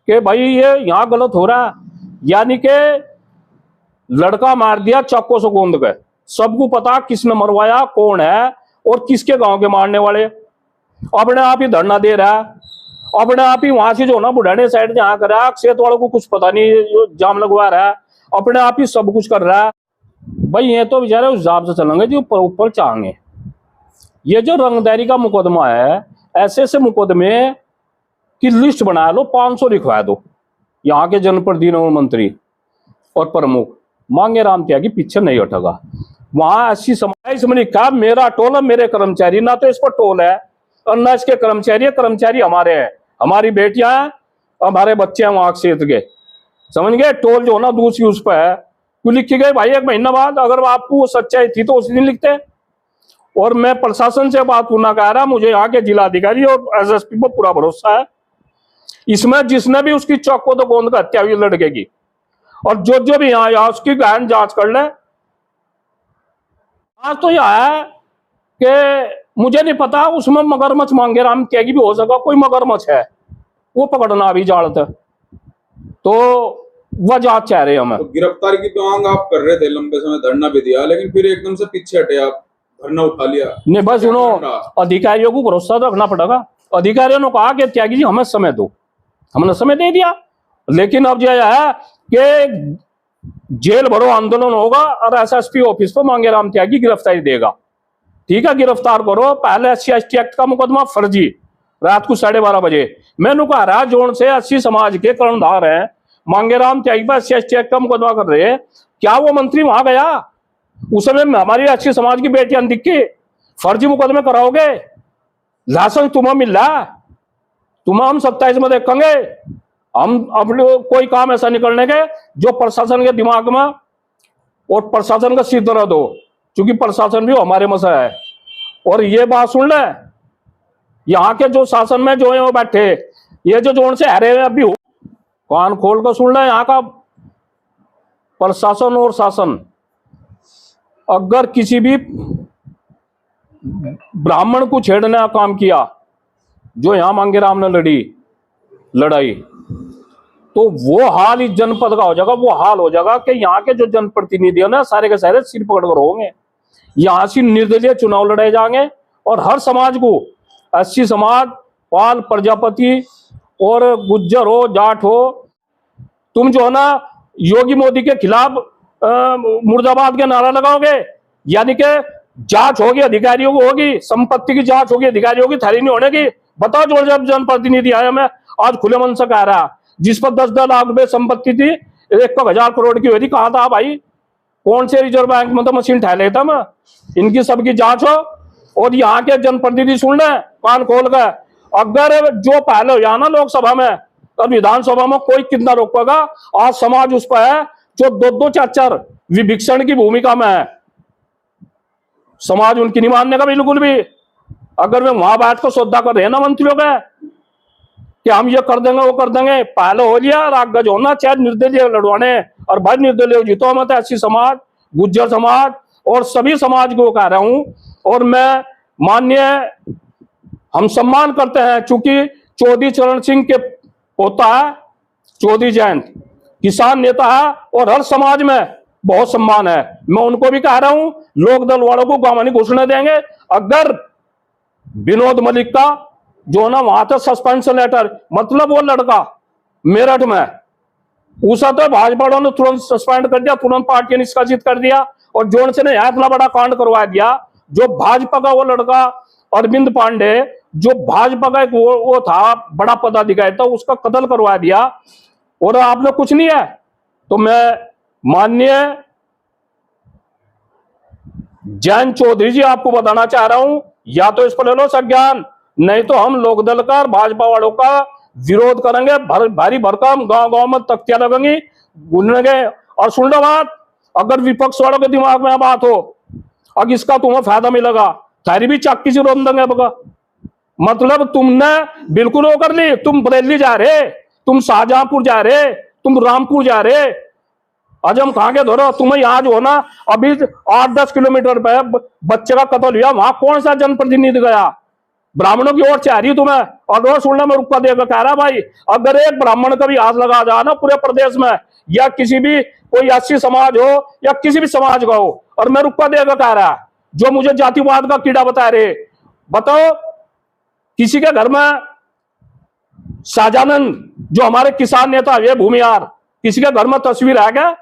कि भाई ये यहाँ गलत हो रहा है, यानी कि लड़का मार दिया चाकू से गोंद के, सबको पता किसने मरवाया, कौन है और किसके गांव के मारने वाले। अपने आप ही धरना दे रहा है, अपने आप ही वहां से जो ना बुढ़ाने साइड जहाँ कर रहा है, खेत वालों को कुछ पता नहीं, जो जाम लगवा रहा है, अपने आप ही सब कुछ कर रहा है। भाई ये तो बेचारे उस हिसाब से चलेंगे जो ऊपर ऊपर चाहेंगे। ये जो रंगदारी का मुकदमा है, ऐसे ऐसे मुकदमे की लिस्ट बना लो, 500 लिखवा दो। यहाँ के जनप्रतिनिधि मंत्री और प्रमुख मांगे राम त्यागी पीछे नहीं हटेगा। वहां 80 समाज में लिखा मेरा टोल है, मेरे कर्मचारी, ना तो इस पर टोल है और ना इसके कर्मचारी है, कर्मचारी हमारे हैं, हमारी बेटियां हैं, हमारे बच्चे हैं वहां क्षेत्र के, समझ गए। टोल जो ना दूसरी उस पर है, क्यों लिखी गई भाई 1 महीना बाद? अगर आपको सच्चाई थी तो उसी दिन लिखते। और मैं प्रशासन से बात करना कह रहा, मुझे यहाँ के जिलाधिकारी और एसएसपी पर पूरा भरोसा है, इसमें जिसने भी उसकी चौको तो गोंद का हत्या हुई लड़के की, और जो भी यहाँ उसकी गहन जांच कर ले। आज तो यह है कि मुझे नहीं पता उसमें मगरमच्छ मांगे राम त्यागी भी हो सका, कोई मगरमच्छ है वो पकड़ना भी जाड़त, तो वह जांच चाह रहे हमें। तो गिरफ्तारी की तो मांग आप कर रहे थे, लंबे समय धरना भी दिया, लेकिन फिर एकदम से पीछे हटे आप, धरना उठा लिया। नहीं बस सुनो, अधिकारियों को भरोसा तो रखना पड़ेगा। अधिकारियों ने कहा कि त्यागी जी हमें समय दो, हमने समय दे दिया, लेकिन अब जो है कि जेल भरो आंदोलन होगा और एसएसपी ऑफिस पर मांगे राम त्यागी गिरफ्तारी देगा। ठीक है, गिरफ्तार करो। पहले SC/ST एक्ट का मुकदमा फर्जी, रात को 12:30 बजे मैंने कहा रहा जोन से 80 समाज के कर्णधार हैं, मांगे राम त्यागी पर SC/ST एक्ट का मुकदमा कर रहे, क्या वो मंत्री वहां गया? उस समय हमारी 80 समाज की बेटियां दिखी, फर्जी मुकदमे कराओगे, लाइसेंस तुम्हें मिल रहा, तुम्हें हम 27 में देखेंगे। हम अपने कोई काम ऐसा नहीं करने के जो प्रशासन के दिमाग में और प्रशासन का सिर दर्द हो, क्योंकि प्रशासन भी हमारे में से है। और ये बात सुन ले, यहाँ के जो शासन में जो है वो बैठे, ये जो जोन से हरे हुए अभी कान खोल कर सुन ले, यहाँ का प्रशासन और शासन अगर किसी भी ब्राह्मण को छेड़ने का काम किया, जो यहाँ मांगे राम ने लड़ाई, तो वो हाल इस जनपद का हो जाएगा, वो हाल हो जाएगा कि यहाँ के जो जनप्रतिनिधि ना सारे के सारे सिर पकड़ कर होंगे। यहाँ से निर्दलीय चुनाव लड़ाए जाएंगे और हर समाज को, 80 समाज, पाल, प्रजापति और गुज्जर हो, जाट हो, तुम जो है ना योगी मोदी के खिलाफ मुर्दाबाद के नारा लगाओगे, यानी कि जांच होगी, अधिकारियों को होगी, संपत्ति की जांच होगी, अधिकारियों की थारी नहीं होने की। बताओ जो जब जनप्रतिनिधि आया, मैं आज खुले मन से कह रहा, जिस पर 10-10 लाख रुपए संपत्ति थी, 1,000 करोड़ की हुई थी, कहा था भाई? कौन से रिजर्व बैंक में तो मशीन ठहर लेता मैं? इनकी सबकी जांच हो। और यहाँ के जनप्रतिनिधि सुन रहे कान खोल कर, अगर जो पहले हो ना लोकसभा में और विधानसभा में कोई कितना रोक पाएगा? आज समाज उस पर है जो 2-2, 4-4 विभिक्षण की भूमिका में है, समाज उनकी नहीं मानने का बिल्कुल भी। अगर वे वहां बैठ कर सौदा कर रहे हैं ना मंत्रियों का कि हम ये कर देंगे वो कर देंगे, पहले हो लिया राग जो ना, चाहे निर्दलीय लड़वाने, और भाई निर्दलीय जीतो मत, 80 समाज, गुज्जर समाज और सभी समाज को कह रहा हूं। और मैं माननीय, हम सम्मान करते हैं, चूंकि चौधरी चरण सिंह के पोता है चौधरी जयंत, किसान नेता है और हर समाज में बहुत सम्मान है। मैं उनको भी कह रहा हूं, लोक दल वालों को गांव नहीं घुसने देंगे। अगर विनोद मलिक का जो ना वहां था सस्पेंशन लेटर, मतलब वो लड़का मेरठ में, उसा तो भाजपा ने तुरंत सस्पेंड कर दिया, तुरंत पार्टी निष्कासित कर दिया, और जोन से ने इतना बड़ा कांड करवा दिया। जो भाजपा का वो लड़का अरविंद पांडे, जो भाजपा का एक वो था बड़ा पदाधिकारी था, उसका कत्ल करवा दिया, और आप लोग कुछ नहीं है। तो मैं माननीय जैन चौधरी जी आपको बताना चाह रहा हूं, या तो इस पर ले लो संज्ञान, नहीं तो हम लोकदल का भाजपा वालों का विरोध करेंगे, भारी भरकम गांव गांव में तख्तियां लगेंगी, गूंजेंगे। और सुन लो बात, अगर विपक्ष वालों के दिमाग में बात हो, अब इसका तुम्हें फायदा मिलेगा, थारी भी चाकी से रोन देंगे बगा। मतलब तुमने बिल्कुल वो कर ली, तुम बरेली जा रहे, तुम शाहजहांपुर जा रहे, तुम रामपुर जा रहे, आज हम कहां के धरो? तुम्हें यहाँ जो हो ना, अभी 8-10 किलोमीटर पे बच्चे का कत्ल हुआ, वहां कौन सा जनप्रतिनिधि गया? ब्राह्मणों की ओर चाह रही तुम्हें। और रोज सुनना में रुका देकर कह रहा भाई, अगर एक ब्राह्मण का भी हाथ लगा जाए ना पूरे प्रदेश में, या किसी भी कोई ऐसी समाज हो या किसी भी समाज का हो, और मैं रुका देकर कह रहा, जो मुझे जातिवाद का कीड़ा बता रहे, बताओ किसी के घर में शाहजानंद जो हमारे किसान नेता है भूमिहार, किसी के घर में तस्वीर है क्या?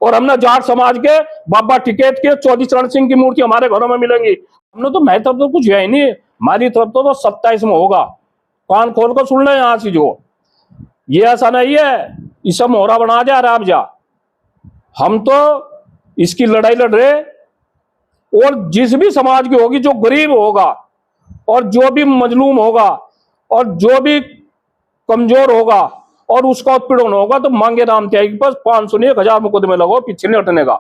और हमने जाट समाज के बाबा टिकैत के चौधरी चरण सिंह की मूर्ति हमारे घरों में मिलेंगी। हमने तो मैं तरफ तो कुछ है ही नहीं, हमारी तरफ तो 27 में होगा। कान खोल कर सुन ले यहां से, जो ये ऐसा नहीं है इसे मोहरा बना जा रहा जा। हम तो इसकी लड़ाई लड़ रहे, और जिस भी समाज की होगी, जो गरीब होगा और जो भी मजलूम होगा और जो भी कमजोर होगा और उसका उत्पीड़न होगा, तो मांगे राम त्यागी के पास 500 नहीं 1000 मुकदमे लगो पीछे नहीं हटने का।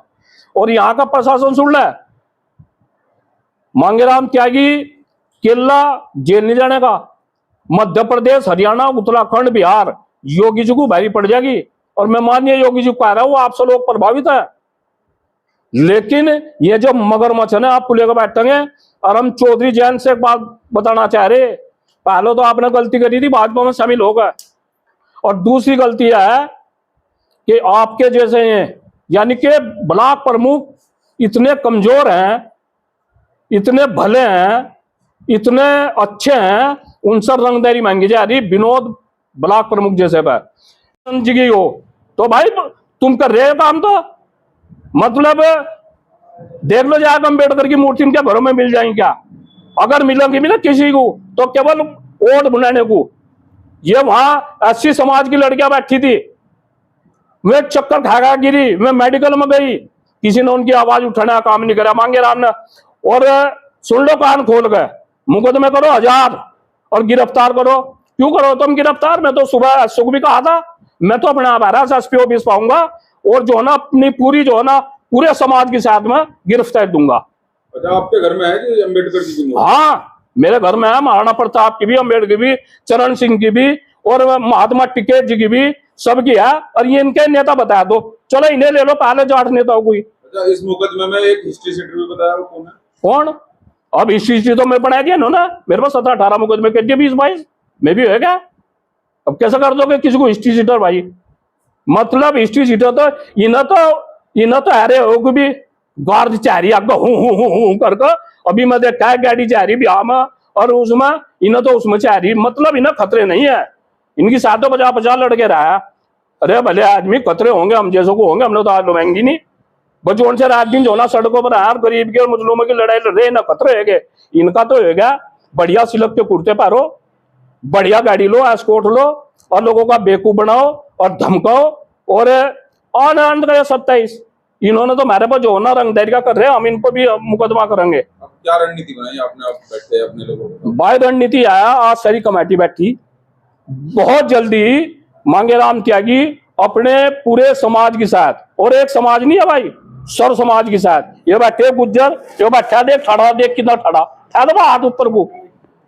और यहां का प्रशासन सुन ले, मांगे राम त्यागी केरला जेल नहीं जाने का, मध्य प्रदेश हरियाणा उत्तराखंड बिहार योगी जी को भारी पड़ जाएगी। और मैं मानिए योगी जी को कह रहा हूं, आपसे लोग प्रभावित है, लेकिन ये जो मगरमच्छ है ना, आप लेकर बैठेंगे। और हम चौधरी जैन से एक बात बताना चाह रहे, पहले तो आपने गलती करी थी, भाजपा में शामिल हो गए, और दूसरी गलती है कि आपके जैसे हैं, यानी कि ब्लॉक प्रमुख इतने कमजोर हैं, इतने भले हैं, इतने अच्छे हैं, उनसे रंगदारी मांगी जा रही। विनोद ब्लॉक प्रमुख जैसे पर जी हो तो भाई तुम कर रहे हो काम, तो मतलब देख लो जाकर अम्बेडकर की मूर्ति इनके घरों में मिल जाएंगी क्या? अगर मिलेंगी भी ना किसी को, तो केवल वोट बनाने को। ये वहां 80 समाज की लड़कियां बैठी थी, वे चक्कर खा गिरी, वे मेडिकल में गई, किसी ने उनकी आवाज उठाने का काम नहीं करा मांगे राम ने। और सुन लो कान खोल गए, मुकदमे करो 1000 और गिरफ्तार करो। क्यों करो तुम गिरफ्तार? मैं तो सुबह सुख भी कहा था, मैं तो अपने आप एसपी ऑफिस पाऊंगा, और जो है ना अपनी पूरी जो है ना पूरे समाज के साथ में गिरफ्तार दूंगा। अच्छा, आपके घर में है कि अम्बेडकर जी की मूर्ति? हाँ, मेरे घर में है, महाराणा प्रताप की भी, अम्बेडकर की भी, चरण सिंह की भी, और महात्मा टिकैत जी की भी, सबकी है। और ये इनके नेता बता दो, चलो इन्हें ले लो पहले, जाट नेताओं को। अच्छा, इस मुकदमे में एक हिस्ट्री सीटर भी बताया, वो कौन है? कौन? अब हिस्ट्री तो मैं बना दिया ना, मेरे पास 17-18 मुकदमे कर दिए, 20-22 में भी है क्या? अब कैसे कर दोगे किसी को हिस्ट्री सीटर भाई? मतलब हिस्ट्री सीटर तो इन्हें तो अरे हो भी गार्ड चाह रही आपको हूं करके। अभी मैं देखा है गाड़ी चाह रही बिहार में, और उसमें इन्हें तो उसमें चाह रही, मतलब इन्हें खतरे नहीं है। इनकी साथ तो 50-50 लड़के रहा है। अरे भले आदमी खतरे होंगे, हम जैसों को होंगे, हमने तो आज लोग नहीं। बचपन से रात दिन जो ना सड़कों पर यार गरीब के और मुस्लिमों की लड़ाई लड़ रहे ना, खतरे है। इनका तो हो गया बढ़िया सिलक के कुर्ते पहरो, बढ़िया गाड़ी लो, एस्कॉर्ट लो, और लोगों का बेवकूफ बनाओ और धमकाओ, और आनंद का 27 इन्होंने तो हमारे पास जो ना रंगदारी का कर रहे हैं, हम इनको भी मुकदमा करेंगे। अब क्या रणनीति बनाई आपने? आप बैठे अपने लोगों को भाई रणनीति आया, आज सारी कमेटी बैठी, बहुत जल्दी मांगे राम त्यागी अपने पूरे समाज के साथ, और एक समाज नहीं है भाई, सर्व समाज के साथ, ये बैठे गुज्जर, ये बैठा देख ठड़ा, देख कितना ठड़ा ठा हाथ ऊपर को,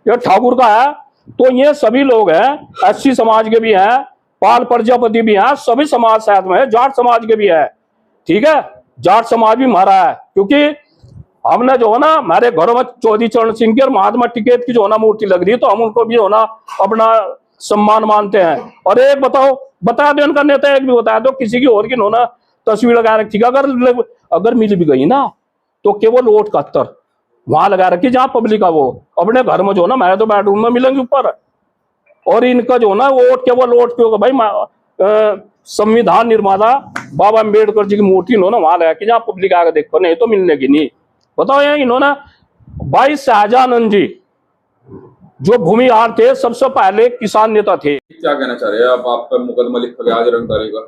ये ठाकुर का है। तो ये सभी लोग हैं, 80 समाज के भी हैं, पाल प्रजापति भी हैं, सभी समाज साथ में है, जाट समाज के भी है। ठीक है, जाट समाज भी हमारा है, क्योंकि हमने जो है ना हमारे घरों में चौधरी चरण सिंह की और महात्मा टिकैत की जो है ना मूर्ति लग रही है, तो हम उनको भी जो है ना अपना सम्मान मानते हैं। और एक बताओ, बता दो उनका नेता, एक भी बता दो किसी की और की उन्होंने तस्वीर लगा रखी। अगर मिल भी गई ना, तो केवल वोट 71 वहां लगा रखी जहां पब्लिक है, वो अपने घर में जो ना मैं तो बेडरूम में मिलेंगे ऊपर। और इनका जो ना वोट केवल वोट क्यों भाई, संविधान निर्माता बाबा अम्बेडकर जी की मूर्ति इन्होंने वहां लगा के जहां पब्लिक आकर देखो, नहीं तो मिलने की नहीं। बताओ यार, इन्होंने भाई शाहजानंद जी जो भूमिहार थे, सबसे पहले किसान नेता थे। क्या कहना चाह रहे हैं आप पर मुकदमा लिखा गया आज रंगदारी का?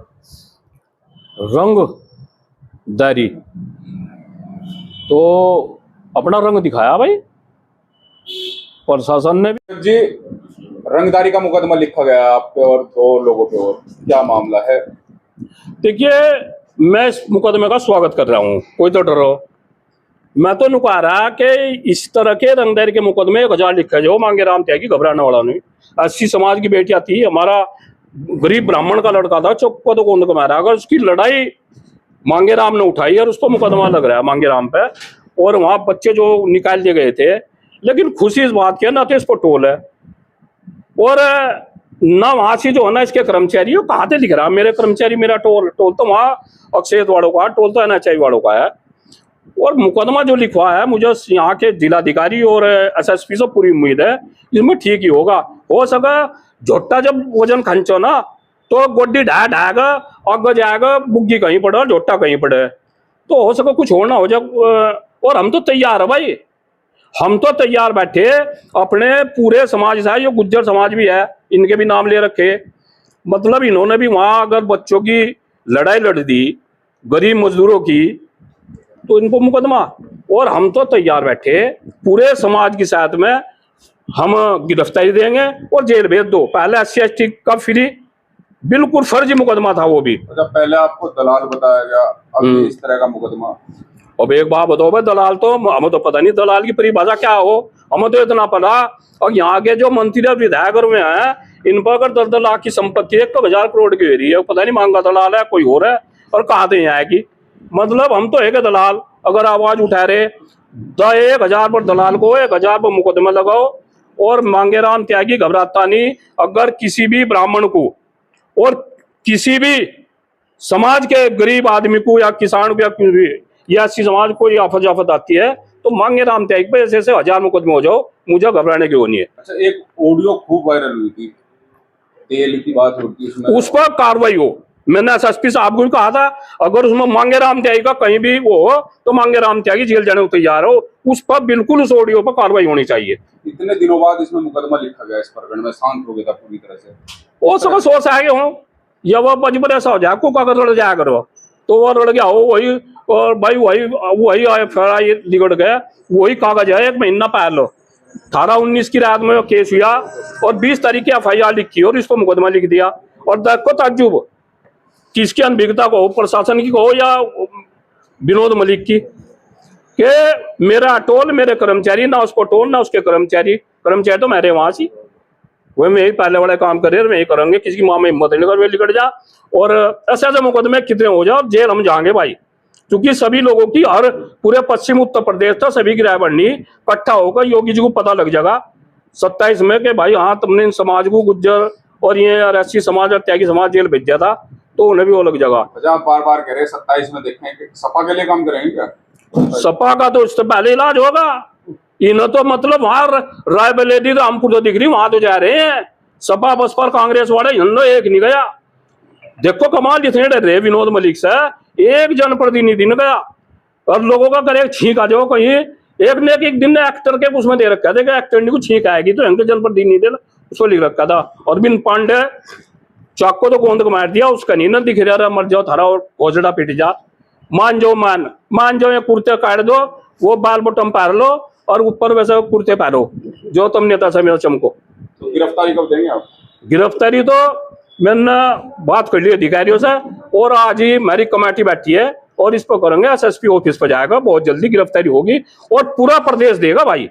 रंगदारी तो अपना रंग दिखाया भाई प्रशासन ने भी। जी, रंगदारी का मुकदमा लिखा गया आप पे और 2 लोगों पे, और क्या मामला है? देखिए, मैं इस मुकदमे का स्वागत कर रहा हूँ, कोई तो डरो। मैं तो नुका रहा कि इस तरह के रंगदारी के मुकदमे 1000 लिखे जो मांगे राम त्यागी घबराने वाला नहीं। 80 समाज की बेटियां थी, हमारा गरीब ब्राह्मण का लड़का था, चौको तो गोंद को मारा, अगर उसकी लड़ाई मांगे राम ने उठाई और उस पर मुकदमा लग रहा है मांगे राम पे, और वहां बच्चे जो निकाल दिए गए थे, लेकिन खुशी इस बात की है ना तो इस पर टोल है, और ना वहां से जो है ना इसके कर्मचारी कहाँ से लिख रहा मेरे कर्मचारी मेरा टोल तो वहाँ अक्षय वालों का, टोल तो NHI वालों का है। और मुकदमा जो लिखवा है मुझे यहाँ के जिलाधिकारी और SSP से पूरी उम्मीद है इसमें ठीक ही होगा। हो सका झोट्टा जब वजन खंचो ना तो गोड्डी ढाएगा अग जाएगा, बुग्गी कहीं पड़े और झोट्टा कहीं पड़े, तो हो सका कुछ होना हो जाए। और हम तो तैयार है भाई, हम तो तैयार बैठे अपने पूरे समाज से, जो गुज्जर समाज भी है इनके भी नाम ले रखे, मतलब इन्होंने भी वहां अगर बच्चों की लड़ाई लड़ दी गरीब मजदूरों की तो इनको मुकदमा। और हम तो तैयार बैठे पूरे समाज की साथ में हम गिरफ्तारी देंगे और जेल भेज दो। पहले SC/ST का फ्री बिल्कुल फर्जी मुकदमा था वो भी। अच्छा, पहले आपको दलाल बताया गया, अब इस तरह का मुकदमा। अब एक बात बताओ भाई, दलाल तो हमें तो पता नहीं दलाल की परिभाषा क्या हो, हमें तो इतना पता। और यहाँ के जो मंत्री और विधायक में है इन पर अगर 10 लाख की संपत्ति 1,000 करोड़ की हो रही है, पता नहीं मांगा दलाल है कोई और है और कहाँ से आएगी। मतलब हम तो एक दलाल अगर आवाज उठा रहे 1,000 पर दलाल को 1,000 पर मुकदमा लगाओ। और मांगे राम त्यागी घबराता नहीं, अगर किसी भी ब्राह्मण को और किसी भी समाज के गरीब आदमी को या किसान को या SC समाज को या आफत आती है तो मांगे राम त्यागी पे ऐसे 1000 मुकदमे हो जाओ, मुझे घबराने की वो नहीं है। अच्छा, एक ऑडियो खूब वायरल हुई थी, तेल की बात होती है, उस पर कार्रवाई हो। मैंने SSP साहब को भी कहा था अगर उसमें मांगे राम त्यागी का कहीं भी वो हो तो मांगे राम त्यागी जेल जाने को तैयार हो, उस पर बिल्कुल उस ऑडियो पर कार्रवाई होनी चाहिए। इतने दिनों बाद इसमें मुकदमा लिखा गया, इस प्रकरण में शांत हो गया था पूरी तरह से। वो सब सोच आगे हो या वो बचपन ऐसा हो जाए को अगर लड़ जाया करो तो वो लड़ गया हो वही, और भाई वही FIR लिगड़ गया, वही कागज है 1 महीना पहले 18-19 की रात में केस हुआ और 20 तारीख की FIR लिखी और इस पर मुकदमा लिख दिया। और देखो ताज्जुब किसकी अनभिज्ञता को हो, प्रशासन की को या विनोद मलिक की, कि मेरा टोल मेरे कर्मचारी, ना उसको टोल ना उसके कर्मचारी तो मेरे वहां से वही मैं ही पहले वाले काम कर रहे मैं ही करेंगे, किसी की माँ में हिम्मत नहीं कर वे लिकट जा। और ऐसे ऐसे मुकदमे कितने हो जाओ जेल हम जाएंगे भाई, क्योंकि सभी लोगों की हर पूरे पश्चिम उत्तर प्रदेश था सभी की राय बढ़नी इकट्ठा होकर योगी जी को पता लग जाएगा 27 में कि भाई हाँ तुमने इन समाज को गुज्जर और ये SC समाज और त्यागी समाज जेल भेज दिया था, तो उन्हें भी वो लग जाएगा। आप बार बार कह रहे 27 में देखें कि सपा के लिए काम करेंगे क्या? सपा का तो इससे पहले इलाज होगा, इन्हें तो मतलब वहां रायबरेली रामपुर तो दिख रही वहां तो जा रहे हैं, सपा बसपा और कांग्रेस वाले इन्होंने एक नहीं गया। देखो कमाल जितने डर रहे विनोद मलिक से एक जनप्रतिनिधि ने गया और लोगों का करे छींक आ जाओ कहीं, एक ने एक दिन एक्टर के उसमें दे रखा था एक्टर को छींक आएगी तो इनके जनप्रतिनिधि ने उसको लिख रखा था। और बिन पांडे चाको तो गोंद को मार दिया, उसका नहीं ना दिख रहा मर जाओ थारा और घोसड़ा पिट जा, मान जाओ ये कुर्ते काट दो वो बाल बटम पार लो और ऊपर वैसे कुर्ते पहनो जो तुम नेता से मेरा चमको। तो गिरफ्तारी कब देंगे आप? गिरफ्तारी तो मैंने बात कर ली अधिकारियों से और आज ही मेरी कमेटी बैठी है और इस पर करेंगे, SSP ऑफिस पर जाएगा, बहुत जल्दी गिरफ्तारी होगी और पूरा प्रदेश देगा भाई।